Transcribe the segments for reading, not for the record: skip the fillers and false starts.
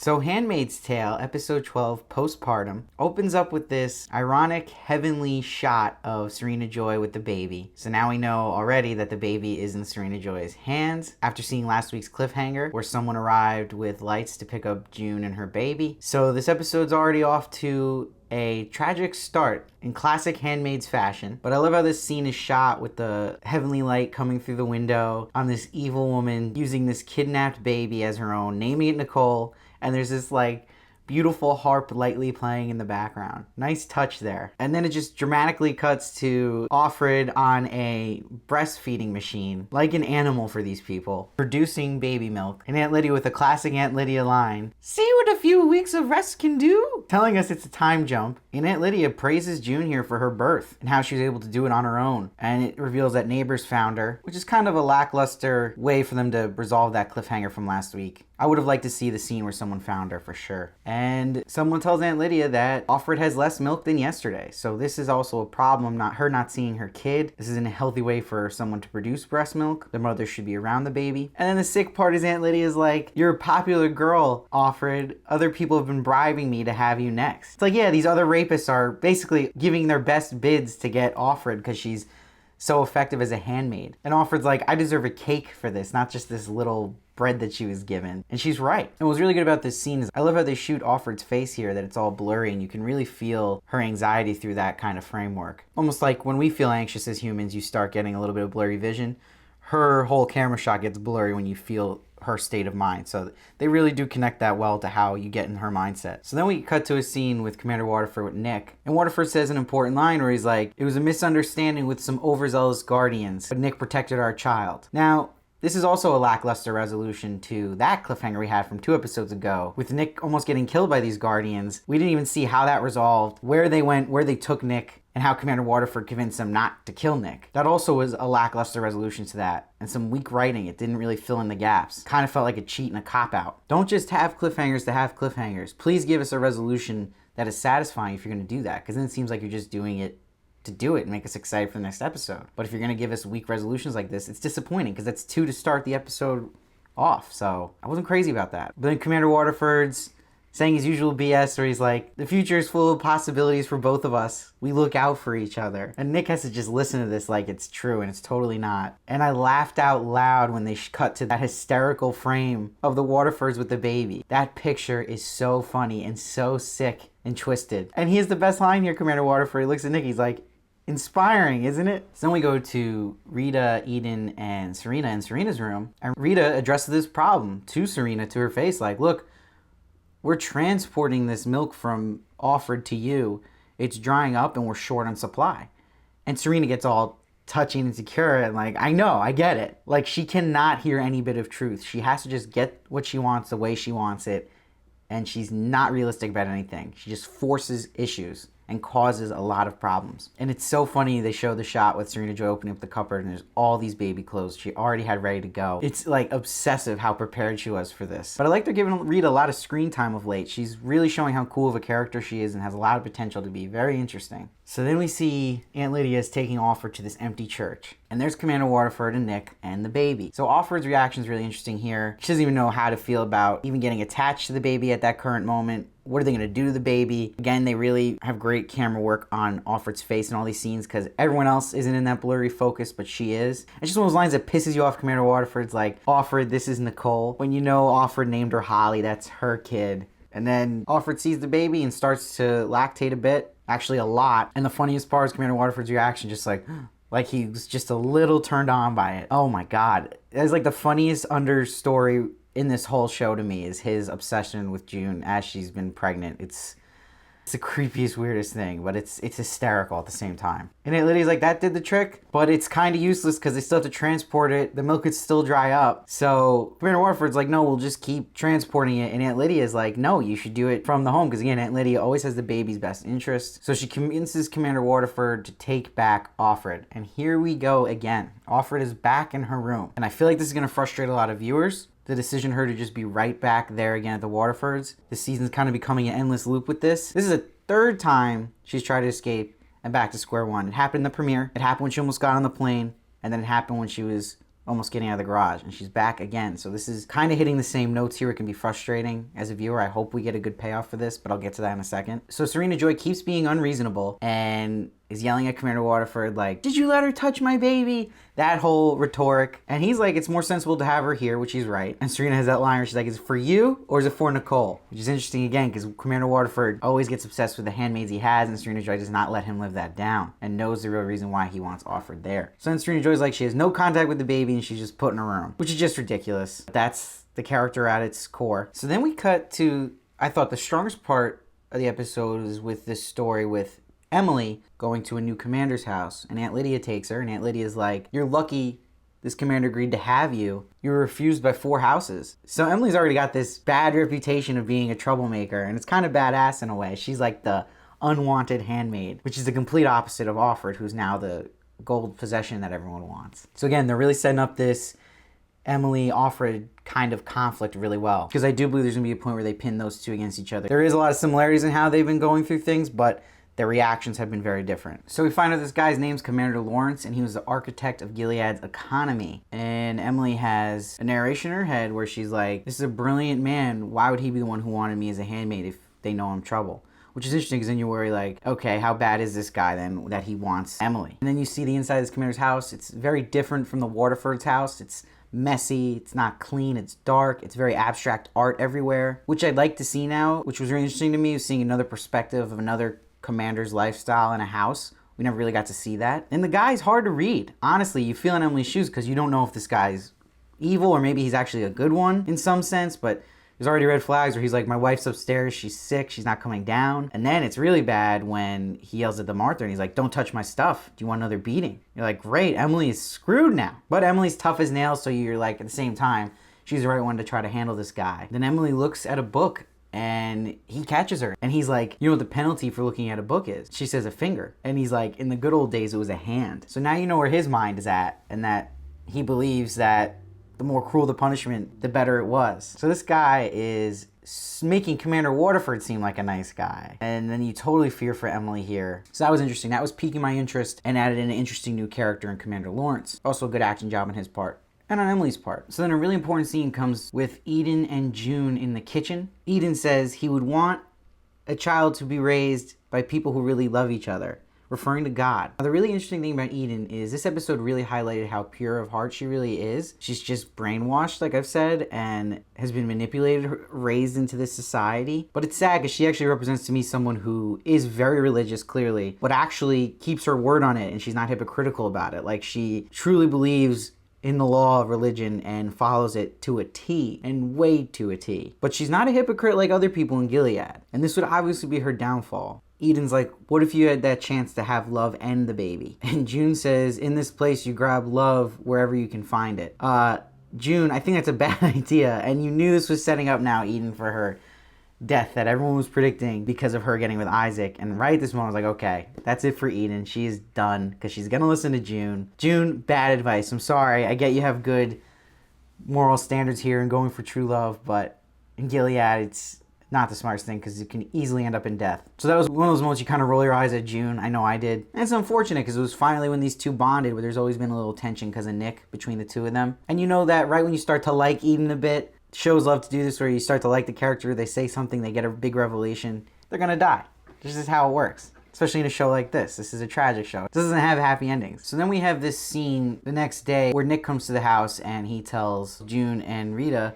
So Handmaid's Tale, episode 12, Postpartum, opens up with this ironic, heavenly shot of Serena Joy with the baby. So now we know already that the baby is in Serena Joy's hands after seeing last week's cliffhanger where someone arrived with lights to pick up June and her baby. So this episode's already off to a tragic start in classic Handmaid's fashion. But I love how this scene is shot with the heavenly light coming through the window on this evil woman using this kidnapped baby as her own, naming it Nicole. And there's this like beautiful harp lightly playing in the background. Nice touch there. And then it just dramatically cuts to Offred on a breastfeeding machine, like an animal for these people, producing baby milk. And Aunt Lydia with a classic Aunt Lydia line, "See what a few weeks of rest can do?" Telling us it's a time jump. And Aunt Lydia praises June here for her birth and how she was able to do it on her own. And it reveals that neighbors found her, which is kind of a lackluster way for them to resolve that cliffhanger from last week. I would have liked to see the scene where someone found her for sure. And someone tells Aunt Lydia that Offred has less milk than yesterday. So this is also a problem, not seeing her kid. This isn't a healthy way for someone to produce breast milk. The mother should be around the baby. And then the sick part is Aunt Lydia's like, "You're a popular girl, Offred. Other people have been bribing me to have you next." It's like, yeah, these other rapists are basically giving their best bids to get Offred because she's so effective as a handmaid. And Offred's like, "I deserve a cake for this, not just this little bread that she was given." And she's right. And what's really good about this scene is I love how they shoot Offred's face here, that it's all blurry and you can really feel her anxiety through that kind of framework. Almost like when we feel anxious as humans, you start getting a little bit of blurry vision. Her whole camera shot gets blurry when you feel her state of mind. So they really do connect that well to how you get in her mindset. So then we cut to a scene with Commander Waterford with Nick. And Waterford says an important line where he's like, "It was a misunderstanding with some overzealous guardians, but Nick protected our child." Now, this is also a lackluster resolution to that cliffhanger we had from 2 episodes ago, with Nick almost getting killed by these guardians. We didn't even see how that resolved, where they went, where they took Nick, and how Commander Waterford convinced them not to kill Nick. That also was a lackluster resolution to that, and some weak writing. It didn't really fill in the gaps. Kind of felt like a cheat and a cop-out. Don't just have cliffhangers to have cliffhangers. Please give us a resolution that is satisfying if you're going to do that, because then it seems like you're just doing it to do it and make us excited for the next episode. But if you're going to give us weak resolutions like this, it's disappointing because that's 2 to start the episode off. So I wasn't crazy about that. But then Commander Waterford's saying his usual BS where he's like, "The future is full of possibilities for both of us. We look out for each other." And Nick has to just listen to this like it's true, and it's totally not. And I laughed out loud when they cut to that hysterical frame of the Waterfords with the baby. That picture is so funny and so sick and twisted. And he has the best line here, Commander Waterford. He looks at Nick, he's like, "Inspiring, isn't it?" So then we go to Rita, Eden, and Serena in Serena's room. And Rita addresses this problem to Serena to her face, like, "Look, we're transporting this milk from Offred to you. It's drying up and we're short on supply." And Serena gets all touchy and insecure and like, "I know, I get it." Like, she cannot hear any bit of truth. She has to just get what she wants the way she wants it. And she's not realistic about anything. She just forces issues and causes a lot of problems. And it's so funny they show the shot with Serena Joy opening up the cupboard and there's all these baby clothes she already had ready to go. It's like obsessive how prepared she was for this. But I like they're giving Rita a lot of screen time of late. She's really showing how cool of a character she is and has a lot of potential to be very interesting. So then we see Aunt Lydia is taking Offred to this empty church. And there's Commander Waterford and Nick and the baby. So Offred's reaction is really interesting here. She doesn't even know how to feel about even getting attached to the baby at that current moment. What are they going to do to the baby? Again, they really have great camera work on Offred's face in all these scenes because everyone else isn't in that blurry focus, but she is. It's just one of those lines that pisses you off. Commander Waterford's like, "Offred, this is Nicole." When you know Offred named her Holly, that's her kid. And then Offred sees the baby and starts to lactate a bit. Actually, a lot. And the funniest part is Commander Waterford's reaction, just like he was just a little turned on by it. Oh my God. That's like the funniest understory in this whole show to me is his obsession with June as she's been pregnant. It's the creepiest, weirdest thing, but it's hysterical at the same time. And Aunt Lydia's like, "That did the trick, but it's kind of useless because they still have to transport it. The milk could still dry up." So Commander Waterford's like, "No, we'll just keep transporting it." And Aunt Lydia's like, "No, you should do it from the home." Because again, Aunt Lydia always has the baby's best interest. So she convinces Commander Waterford to take back Offred. And here we go again. Offred is back in her room. And I feel like this is going to frustrate a lot of viewers. The decision her to just be right back there again at the Waterfords. This season's kind of becoming an endless loop with this. This is a 3rd time she's tried to escape and back to square one. It happened in the premiere. It happened when she almost got on the plane. And then it happened when she was almost getting out of the garage, and she's back again. So this is kind of hitting the same notes here. It can be frustrating as a viewer. I hope we get a good payoff for this, but I'll get to that in a second. So Serena Joy keeps being unreasonable and is yelling at Commander Waterford like, did you let her touch my baby? That whole rhetoric. And he's like, it's more sensible to have her here, which he's right. And Serena has that line where she's like, is it for you or is it for Nicole? Which is interesting again, because Commander Waterford always gets obsessed with the handmaids he has, and Serena Joy does not let him live that down and knows the real reason why he wants Offred there. So then Serena Joy's like, she has no contact with the baby and she's just put in a room, which is just ridiculous. That's the character at its core. So then we cut to, I thought the strongest part of the episode is with this story with Emily going to a new commander's house, and Aunt Lydia takes her, and Aunt Lydia's like, you're lucky this commander agreed to have you. You were refused by 4 houses. So Emily's already got this bad reputation of being a troublemaker, and it's kind of badass in a way. She's like the unwanted handmaid, which is the complete opposite of Offred, who's now the gold possession that everyone wants. So again, they're really setting up this Emily Offred kind of conflict really well, because I do believe there's gonna be a point where they pin those two against each other. There is a lot of similarities in how they've been going through things, but their reactions have been very different. So we find out this guy's name's Commander Lawrence, and he was the architect of Gilead's economy. And Emily has a narration in her head where she's like, this is a brilliant man. Why would he be the one who wanted me as a handmaid if they know I'm trouble? Which is interesting, because then you worry like, okay, how bad is this guy then that he wants Emily? And then you see the inside of this commander's house. It's very different from the Waterford's house. It's messy, it's not clean, it's dark, it's very abstract art everywhere, which I'd like to see now, which was really interesting to me, was seeing another perspective of another commander's lifestyle in a house. We never really got to see that. And the guy's hard to read. Honestly, you feel in Emily's shoes because you don't know if this guy's evil or maybe he's actually a good one in some sense, but there's already red flags where he's like, my wife's upstairs, she's sick, she's not coming down. And then it's really bad when he yells at the Martha and he's like, don't touch my stuff. Do you want another beating? You're like, great, Emily is screwed now. But Emily's tough as nails, so you're like, at the same time, she's the right one to try to handle this guy. Then Emily looks at a book and he catches her and he's like, you know what the penalty for looking at a book is? She says a finger. And he's like, in the good old days, it was a hand. So now you know where his mind is at, and that he believes that the more cruel the punishment, the better it was. So this guy is making Commander Waterford seem like a nice guy. And then you totally fear for Emily here. So that was interesting. That was piquing my interest and added in an interesting new character in Commander Lawrence. Also a good acting job on his part. And on Emily's part. So then a really important scene comes with Eden and June in the kitchen. Eden says he would want a child to be raised by people who really love each other, referring to God. Now, the really interesting thing about Eden is this episode really highlighted how pure of heart she really is. She's just brainwashed, like I've said, and has been manipulated, raised into this society. But it's sad because she actually represents to me someone who is very religious, clearly, but actually keeps her word on it, and she's not hypocritical about it. Like, she truly believes in the law of religion and follows it to a T, and way to a T. But she's not a hypocrite like other people in Gilead, and this would obviously be her downfall. Eden's like, what if you had that chance to have love and the baby? And June says, in this place you grab love wherever you can find it. June, I think that's a bad idea, and you knew this was setting up now Eden for her death that everyone was predicting because of her getting with Isaac. And right at this moment I was like, okay, that's it for Eden. She is done because she's gonna listen to June. June, bad advice. I'm sorry. I get you have good moral standards here and going for true love, but in Gilead it's not the smartest thing because it can easily end up in death. So that was one of those moments you kind of roll your eyes at June. I know I did. And it's unfortunate because it was finally when these two bonded, where there's always been a little tension because of Nick between the two of them. And you know that right when you start to like Eden a bit, shows love to do this, where you start to like the character, they say something, they get a big revelation, they're gonna die. This is how it works. Especially in a show like this. This is a tragic show. It doesn't have happy endings. So then we have this scene the next day where Nick comes to the house and he tells June and Rita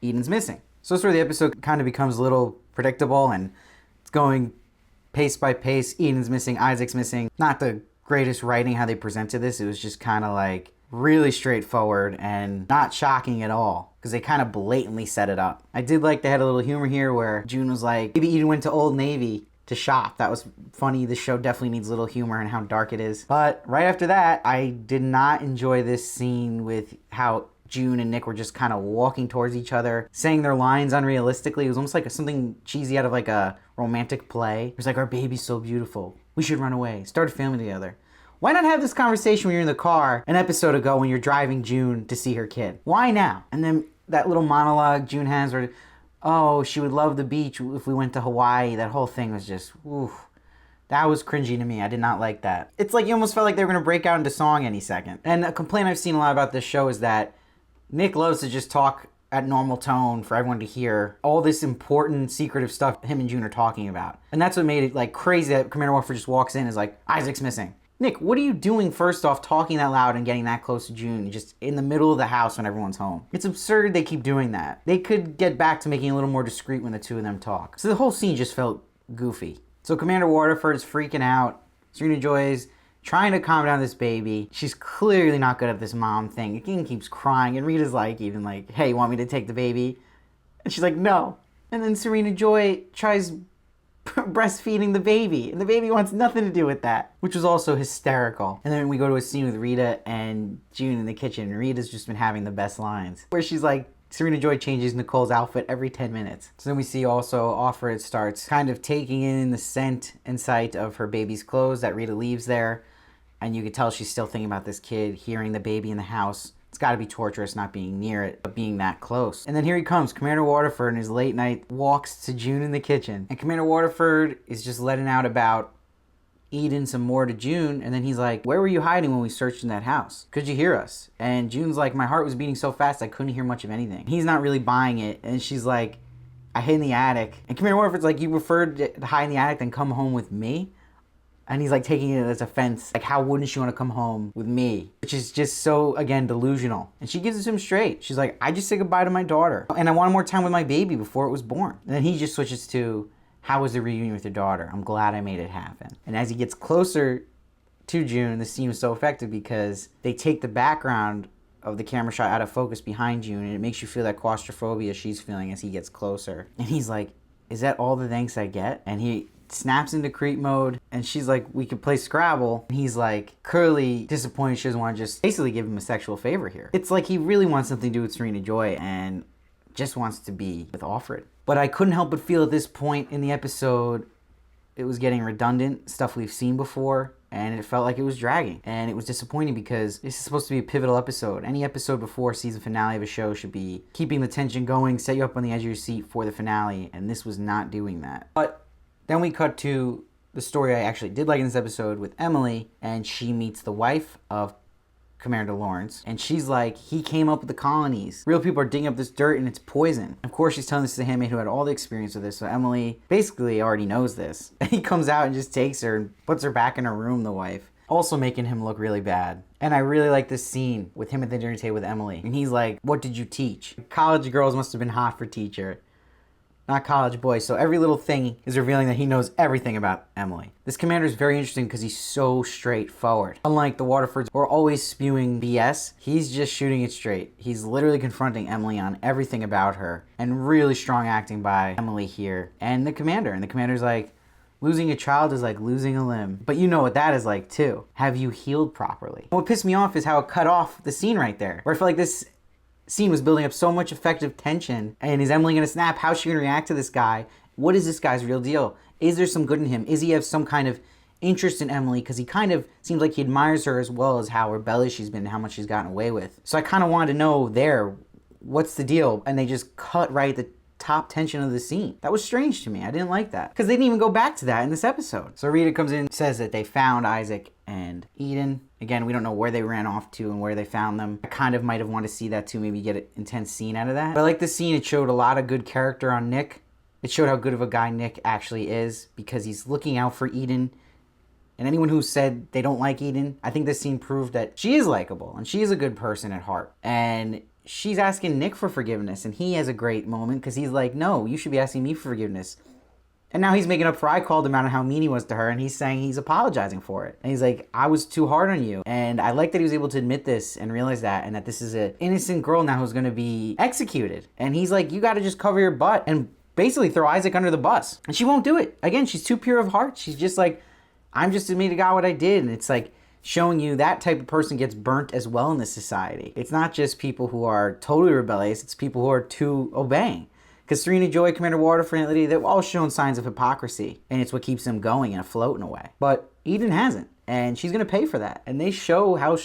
Eden's missing. So that's where the episode kind of becomes a little predictable and it's going pace by pace. Eden's missing, Isaac's missing. Not the greatest writing how they presented this. It was just kind of like really straightforward and not shocking at all because they kind of blatantly set it up. I did like they had a little humor here where June was like, maybe Eden went to Old Navy to shop. That was funny. The show definitely needs a little humor and how dark it is. But right after that, I did not enjoy this scene with how June and Nick were just kind of walking towards each other, saying their lines unrealistically. It was almost like something cheesy out of like a romantic play. It was like, our baby's so beautiful. We should run away. Start a family together. Why not have this conversation when you're in the car an episode ago when you're driving June to see her kid? Why now? And then that little monologue June has where, oh, she would love the beach if we went to Hawaii. That whole thing was just, oof. That was cringy to me. I did not like that. It's like you almost felt like they were going to break out into song any second. And a complaint I've seen a lot about this show is that Nick loves to just talk at normal tone for everyone to hear all this important, secretive stuff him and June are talking about. And that's what made it like crazy that Commander Warford just walks in and is like, Isaac's missing. Nick, what are you doing first off talking that loud and getting that close to June just in the middle of the house when everyone's home? It's absurd they keep doing that. They could get back to making it a little more discreet when the two of them talk. So the whole scene just felt goofy. So Commander Waterford is freaking out. Serena Joy is trying to calm down this baby. She's clearly not good at this mom thing. Again, keeps crying. And Rita's like, even like, hey, you want me to take the baby? And she's like, no. And then Serena Joy tries breastfeeding the baby. And the baby wants nothing to do with that, which was also hysterical. And then we go to a scene with Rita and June in the kitchen. And Rita's just been having the best lines, where she's like, Serena Joy changes Nicole's outfit every 10 minutes. So then we see also Offred starts kind of taking in the scent and sight of her baby's clothes that Rita leaves there. And you can tell she's still thinking about this kid, hearing the baby in the house. It's got to be torturous not being near it, but being that close. And then here he comes, Commander Waterford, in his late night walks to June in the kitchen. And Commander Waterford is just letting out about Eden some more to June, and then he's like, where were you hiding when we searched in that house? Could you hear us? And June's like, my heart was beating so fast I couldn't hear much of anything. He's not really buying it, and she's like, I hid in the attic. And Commander Warford's like, you preferred to hide in the attic than come home with me? And he's like taking it as offense. Like, how wouldn't she want to come home with me? Which is just so, again, delusional. And she gives it to him straight. She's like, I just said goodbye to my daughter. And I wanted more time with my baby before it was born. And then he just switches to, how was the reunion with your daughter? I'm glad I made it happen. And as he gets closer to June, the scene was so effective because they take the background of the camera shot out of focus behind June, and it makes you feel that claustrophobia she's feeling as he gets closer. And he's like, is that all the thanks I get? And he snaps into creep mode, and she's like, we could play Scrabble. And he's like, clearly disappointed she doesn't want to just basically give him a sexual favor here. It's like he really wants something to do with Serena Joy and just wants to be with Offred. But I couldn't help but feel at this point in the episode, it was getting redundant, stuff we've seen before, and it felt like it was dragging. And it was disappointing because this is supposed to be a pivotal episode. Any episode before season finale of a show should be keeping the tension going, set you up on the edge of your seat for the finale, and this was not doing that. But then we cut to the story I actually did like in this episode with Emily, and she meets the wife of Commander Lawrence, and she's like, he came up with the colonies. Real people are digging up this dirt and it's poison. Of course, she's telling this to the handmaid who had all the experience with this, so Emily basically already knows this. And he comes out and just takes her and puts her back in her room, the wife, also making him look really bad. And I really like this scene with him at the dinner table with Emily. And he's like, what did you teach? College girls must have been hot for teacher, not college boys. So every little thing is revealing that he knows everything about Emily. This commander is very interesting because he's so straightforward. Unlike the Waterfords who are always spewing BS, he's just shooting it straight. He's literally confronting Emily on everything about her, and really strong acting by Emily here. And the commander's like, losing a child is like losing a limb. But you know what that is like too. Have you healed properly? What pissed me off is how it cut off the scene right there, where I felt like this scene was building up so much effective tension. And is Emily gonna snap? How's she gonna react to this guy? What is this guy's real deal? Is there some good in him? Is he have some kind of interest in Emily? Because he kind of seems like he admires her as well as how rebellious she's been and how much she's gotten away with. So I kind of wanted to know there, what's the deal? And they just cut right at the top tension of the scene. That was strange to me. I didn't like that. Because they didn't even go back to that in this episode. So Rita comes in, says that they found Isaac and Eden. Again, we don't know where they ran off to and where they found them. I kind of might have wanted to see that too, maybe get an intense scene out of that. But I like the scene. It showed a lot of good character on Nick. It showed how good of a guy Nick actually is because he's looking out for Eden. And anyone who said they don't like Eden, I think this scene proved that she is likable and she is a good person at heart. And she's asking Nick for forgiveness, and he has a great moment because he's like, no, you should be asking me for forgiveness. And now he's making up for, I called him out on how mean he was to her, and he's saying he's apologizing for it. And he's like, I was too hard on you. And I like that he was able to admit this and realize that, and that this is an innocent girl now who's going to be executed. And he's like, you got to just cover your butt and basically throw Isaac under the bus. And she won't do it. Again, she's too pure of heart. She's just like, I'm just admitting to God what I did. And it's like showing you that type of person gets burnt as well in this society. It's not just people who are totally rebellious. It's people who are too obeying. Because Serena Joy, Commander Waterford, and Lydia, they've all shown signs of hypocrisy. And it's what keeps them going and afloat in a way. But Eden hasn't. And she's going to pay for that. And they show how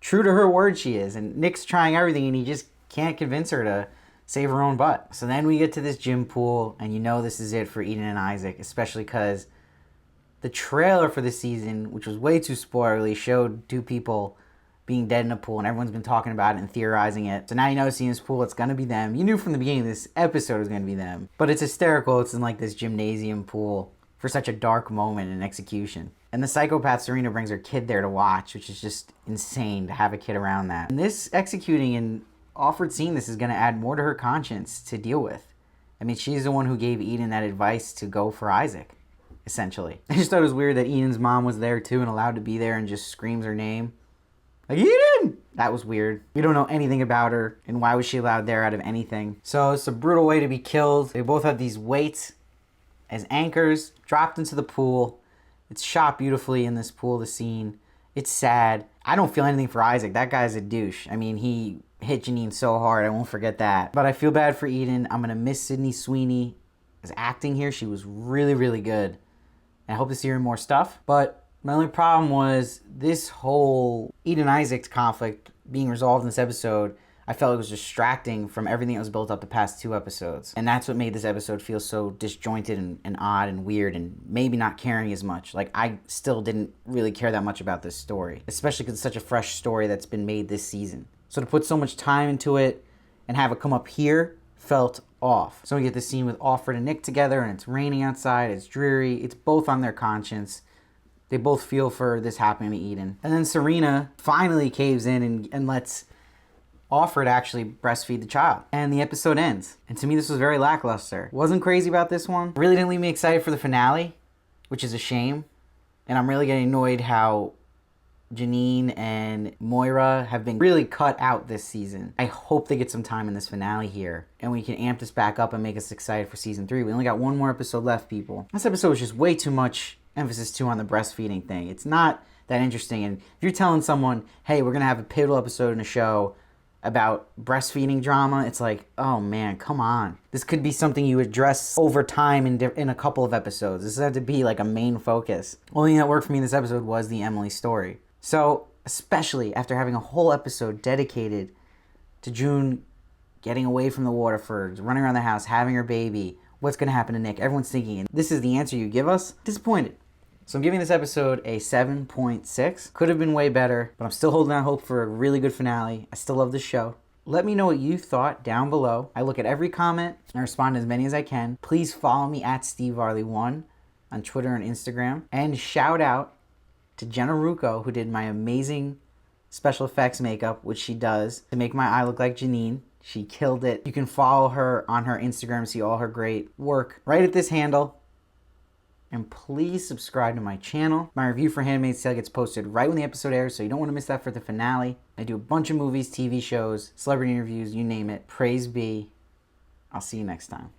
true to her word she is. And Nick's trying everything, and he just can't convince her to save her own butt. So then we get to this gym pool, and you know this is it for Eden and Isaac. Especially because The trailer for the season, which was way too spoilery, showed 2 people being dead in a pool, and everyone's been talking about it and theorizing it. So now you know, seeing this pool, it's gonna be them. You knew from the beginning this episode it was gonna be them. But it's hysterical. It's in like this gymnasium pool for such a dark moment in execution. And the psychopath Serena brings her kid there to watch, which is just insane to have a kid around that. And this executing and Offred seeing this is gonna add more to her conscience to deal with. I mean, she's the one who gave Eden that advice to go for Isaac, essentially. I just thought it was weird that Eden's mom was there too and allowed to be there and just screams her name. Like, Eden! That was weird. We don't know anything about her, and why was she allowed there out of anything? So it's a brutal way to be killed. They both have these weights as anchors, dropped into the pool. It's shot beautifully in this pool, the scene. It's sad. I don't feel anything for Isaac. That guy's a douche. I mean, he hit Janine so hard, I won't forget that. But I feel bad for Eden. I'm going to miss Sydney Sweeney as acting here. She was really, really good. And I hope to see her in more stuff. But my only problem was this whole Eden-Isaac conflict being resolved in this episode, I felt it was distracting from everything that was built up the past 2 episodes. And that's what made this episode feel so disjointed and odd and weird and maybe not caring as much. Like, I still didn't really care that much about this story, especially because it's such a fresh story that's been made this season. So to put so much time into it and have it come up here felt off. So we get this scene with Offred and Nick together, and it's raining outside, it's dreary, it's both on their conscience. They both feel for this happening to Eden. And then Serena finally caves in and lets Offred actually breastfeed the child. And the episode ends. And to me, this was very lackluster. Wasn't crazy about this one. Really didn't leave me excited for the finale, which is a shame. And I'm really getting annoyed how Janine and Moira have been really cut out this season. I hope they get some time in this finale here, and we can amp this back up and make us excited for season 3. We only got 1 more episode left, people. This episode was just way too much emphasis too on the breastfeeding thing. It's not that interesting. And if you're telling someone, hey, we're gonna have a pivotal episode in a show about breastfeeding drama, it's like, oh man, come on. This could be something you address over time in a couple of episodes. This had to be like a main focus. Only thing that worked for me in this episode was the Emily story. So, especially after having a whole episode dedicated to June getting away from the Waterfords, running around the house, having her baby, what's going to happen to Nick? Everyone's thinking, and this is the answer you give us? Disappointed. So I'm giving this episode a 7.6. Could have been way better, but I'm still holding out hope for a really good finale. I still love this show. Let me know what you thought down below. I look at every comment and respond to as many as I can. Please follow me at SteveVarley1 on Twitter and Instagram. And shout out to Jenna Ruocco, who did my amazing special effects makeup, which she does to make my eye look like Janine. She killed it. You can follow her on her Instagram to see all her great work right at this handle. And please subscribe to my channel. My review for Handmaid's Tale gets posted right when the episode airs, so you don't want to miss that for the finale. I do a bunch of movies, TV shows, celebrity interviews, you name it. Praise be. I'll see you next time.